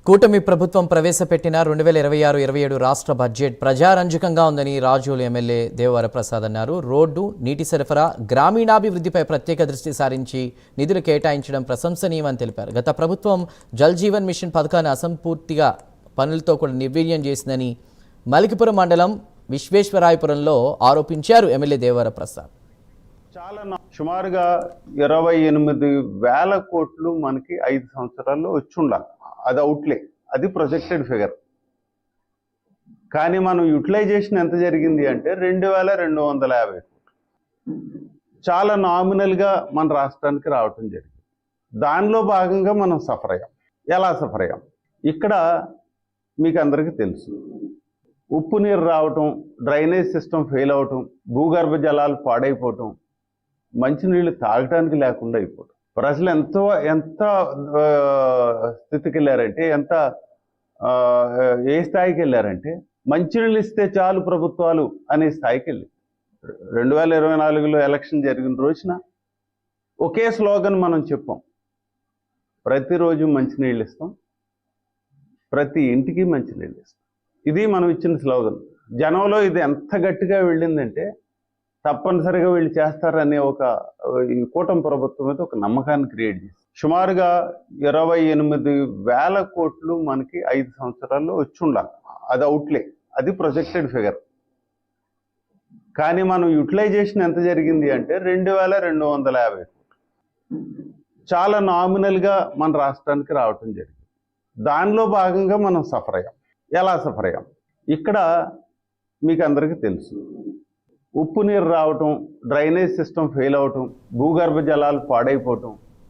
కూటమి ప్రభుత్వం ప్రవేశపెట్టిన 2026-27 రాష్ట్ర బడ్జెట్ ప్రజారంజకంగా ఉందని రాజోలు ఎమ్మెల్యే దేవవరప్రసాద్ అన్నారు. రోడ్డు, నీటి సరఫరా, గ్రామీణాభివృద్ధిపై ప్రత్యేక దృష్టి సారించి నిధులు కేటాయించడం ప్రశంసనీయమని తెలిపారు. గత ప్రభుత్వం జల్ జీవన్ మిషన్ పథకాన్ని అసంపూర్తిగా పనులతో కూడా నిర్వీర్యం చేసిందని మలికిపురం మండలం విశ్వేశ్వరాయపురంలో ఆరోపించారు ఎమ్మెల్యే దేవవరప్రసాద్. చాలా సుమారుగా 28,000 కోట్లు మనకి 5 సంవత్సరాల్లో వచ్చి ఉండాలి. అది అవుట్లే, అది ప్రొజెక్టెడ్ ఫిగర్. కానీ మనం యూటిలైజేషన్ ఎంత జరిగింది అంటే 2,250 కోట్లు. చాలా నామినల్గా మన రాష్ట్రానికి రావటం జరిగింది. దానిలో భాగంగా మనం సఫర్ అయ్యాం. ఎలా సఫర్ అయ్యాం? ఇక్కడ మీకు అందరికీ తెలుసు, ఉప్పు నీరు రావటం, డ్రైనేజ్ సిస్టమ్ ఫెయిల్ అవటం, భూగర్భ జలాలు పాడైపోవటం, మంచినీళ్ళు తాగటానికి లేకుండా అయిపోవటం. ప్రజలు ఎంత స్థితికి వెళ్ళారంటే, ఏ స్థాయికి వెళ్ళారంటే మంచినీళ్ళు ఇస్తే చాలు ప్రభుత్వాలు అనే స్థాయికి వెళ్ళి 2024లో ఎలక్షన్ జరిగిన రోజున ఒకే స్లోగన్ మనం చెప్పాం, ప్రతిరోజు మంచినీళ్ళు ఇస్తాం, ప్రతి ఇంటికి మంచినీళ్ళు ఇస్తాం. ఇది మనం ఇచ్చిన స్లోగన్. జనంలో ఇది ఎంత గట్టిగా వెళ్ళిందంటే తప్పనిసరిగా వీళ్ళు చేస్తారనే ఈ కూటమి ప్రభుత్వం మీద ఒక నమ్మకాన్ని క్రియేట్ చేసి సుమారుగా 28,000 కోట్లు మనకి 5 సంవత్సరాల్లో వచ్చి ఉండాలి. అది అవుట్లే, అది ప్రొజెక్టెడ్ ఫిగర్. కానీ మనం యూటిలైజేషన్ ఎంత జరిగింది అంటే 2,250 కోట్లు. చాలా నామినల్గా మన రాష్ట్రానికి రావటం జరిగింది. దానిలో భాగంగా మనం సఫర్ అయ్యాం. ఎలా సఫర్ అయ్యాం? ఇక్కడ మీకు అందరికీ తెలుసు, ఉప్పు నీరు రావటం, డ్రైనేజ్ సిస్టమ్ ఫెయిల్ అవటం, భూగర్భ జలాలు పాడైపోవటం,